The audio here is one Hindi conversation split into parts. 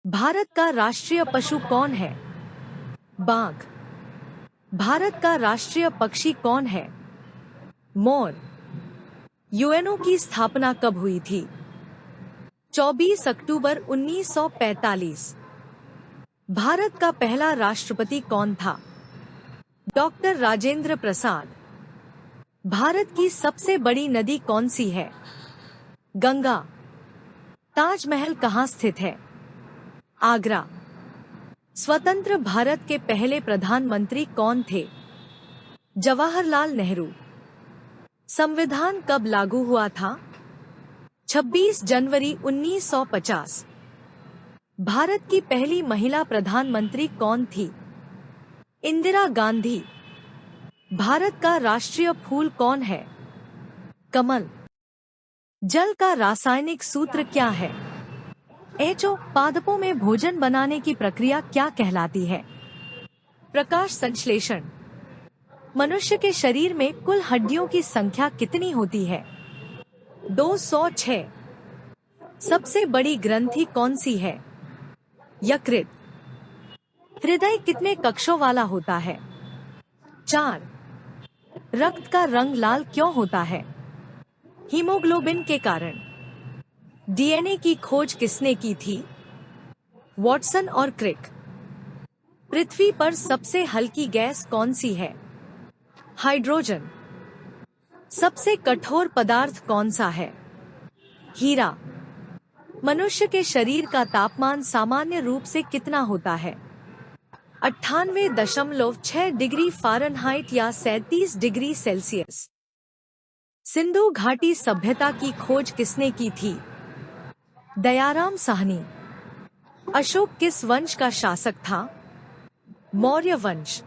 भारत का राष्ट्रीय पशु कौन है? बाघ। भारत का राष्ट्रीय पक्षी कौन है? मोर। यूएनओ की स्थापना कब हुई थी? 24 अक्टूबर 1945। भारत का पहला राष्ट्रपति कौन था? डॉक्टर राजेंद्र प्रसाद। भारत की सबसे बड़ी नदी कौन सी है? गंगा। ताजमहल कहाँ स्थित है? आगरा। स्वतंत्र भारत के पहले प्रधानमंत्री कौन थे? जवाहरलाल नेहरू। संविधान कब लागू हुआ था? 26 जनवरी 1950। भारत की पहली महिला प्रधानमंत्री कौन थी? इंदिरा गांधी। भारत का राष्ट्रीय फूल कौन है? कमल। जल का रासायनिक सूत्र क्या है? HO। पादपों में भोजन बनाने की प्रक्रिया क्या कहलाती है? प्रकाश संश्लेषण। मनुष्य के शरीर में कुल हड्डियों की संख्या कितनी होती है? 206। सबसे बड़ी ग्रंथि कौन सी है? यकृत। हृदय कितने कक्षों वाला होता है? 4। रक्त का रंग लाल क्यों होता है? हीमोग्लोबिन के कारण। DNA की खोज किसने की थी? वॉटसन और क्रिक। पृथ्वी पर सबसे हल्की गैस कौन सी है? हाइड्रोजन। सबसे कठोर पदार्थ कौन सा है? हीरा। मनुष्य के शरीर का तापमान सामान्य रूप से कितना होता है? 98.6 डिग्री फ़ारेनहाइट या 37 डिग्री सेल्सियस। सिंधु घाटी सभ्यता की खोज किसने की थी? दयाराम साहनी। अशोक किस वंश का शासक था? मौर्य वंश।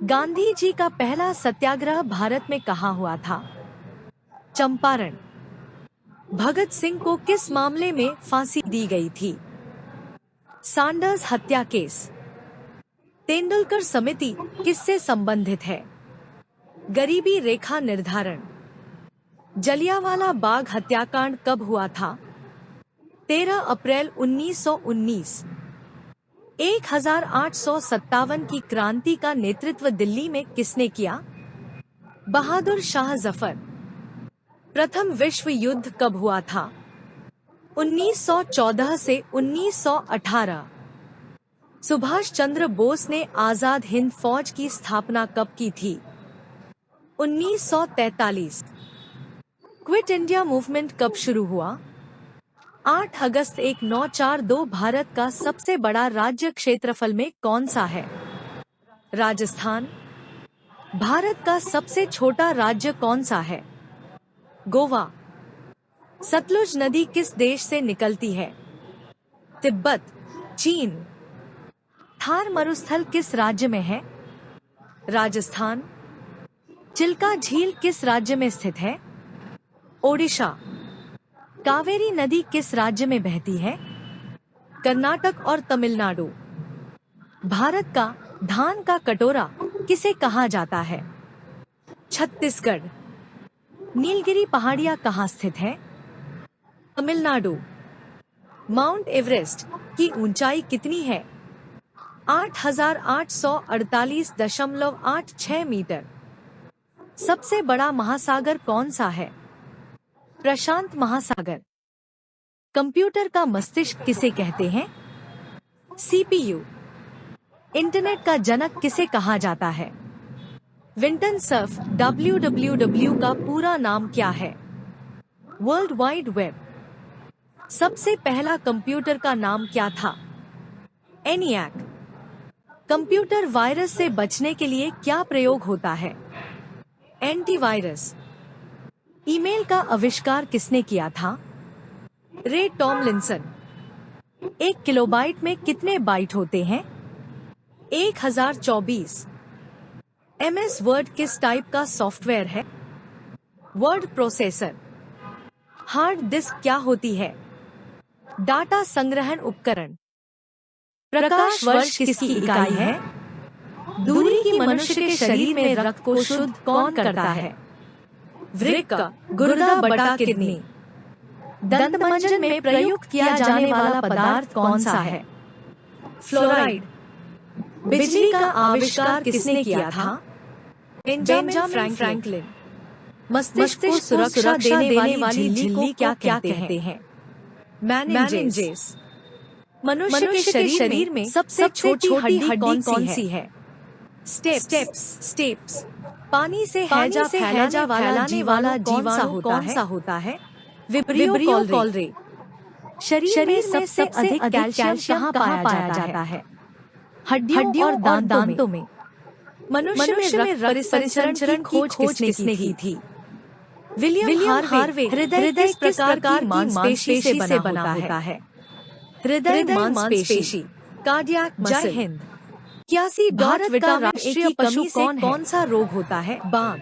गांधी जी का पहला सत्याग्रह भारत में कहाँ हुआ था? चंपारण। भगत सिंह को किस मामले में फांसी दी गई थी? सैंडर्स हत्या केस। तेंदुलकर समिति किससे संबंधित है? गरीबी रेखा निर्धारण। जलियांवाला बाग हत्याकांड कब हुआ था? 13 अप्रैल 1919। 1857 की क्रांति का नेतृत्व दिल्ली में किसने किया? बहादुर शाह जफर। प्रथम विश्व युद्ध कब हुआ था? 1914 से 1918। सुभाष चंद्र बोस ने आजाद हिंद फौज की स्थापना कब की थी? 1943। क्विट इंडिया मूवमेंट कब शुरू हुआ? 8 अगस्त 1942। भारत का सबसे बड़ा राज्य क्षेत्रफल में कौन सा है? राजस्थान। भारत का सबसे छोटा राज्य कौन सा है? गोवा। सतलुज नदी किस देश से निकलती है? तिब्बत, चीन। थार मरुस्थल किस राज्य में है? राजस्थान। चिल्का झील किस राज्य में स्थित है? ओडिशा। कावेरी नदी किस राज्य में बहती है? कर्नाटक और तमिलनाडु। भारत का धान का कटोरा किसे कहा जाता है? छत्तीसगढ़। नीलगिरी पहाड़ियां कहाँ स्थित है? तमिलनाडु। माउंट एवरेस्ट की ऊंचाई कितनी है? 8,848.86 मीटर। सबसे बड़ा महासागर कौन सा है? प्रशांत महासागर। कंप्यूटर का मस्तिष्क किसे कहते हैं? CPU। इंटरनेट का जनक किसे कहा जाता है? Vinton Cerf. WWW का पूरा नाम क्या है? World wide web. सबसे पहला कंप्यूटर का नाम क्या था? ENIAC। कंप्यूटर वायरस से बचने के लिए क्या प्रयोग होता है? एंटीवायरस। ईमेल का आविष्कार किसने किया था? रे टॉमलिंसन। 1 किलोबाइट में कितने बाइट होते हैं? 1024। MS वर्ड किस टाइप का सॉफ्टवेयर है? Word processor. हार्ड डिस्क क्या होती है? डाटा संग्रहण उपकरण। प्रकाश वर्ष किसकी इकाई है? दूरी की मनुष्य के शरीर में रक्त को शुद्ध कौन करता है? वृक्क, गुर्दा बटा किडनी। दंतमंजन में प्रयुक्त किया जाने वाला पदार्थ कौन सा है? फ्लोराइड। बिजली का आविष्कार किसने किया था? Benjamin Franklin. मस्तिष्क को सुरक्षा देने वाली झिल्ली को क्या कहते हैं? मेनिंजेस। मनुष्य के शरीर में सबसे छोटी हड्डी कौन सी है? स्टेप्स। पानी से हैजा फैलाने वाला जीवाणु कौन सा होता है? Vibrio cholerae. शरीर में सबसे अधिक कैल्शियम कहाँ पाया जाता है? हड्डियों और दांतों में। मनुष्य में रक्त परिसंचरण की खोज किसने की थी? William Harvey. हृदय किस प्रकार की मांसपेशी से बना होता है? हृदय मांसपेशी। Cardiac muscle. जय हिंद। 81 भारत का राष्ट्रीय पशु कौन सा रोग होता है? बाघ।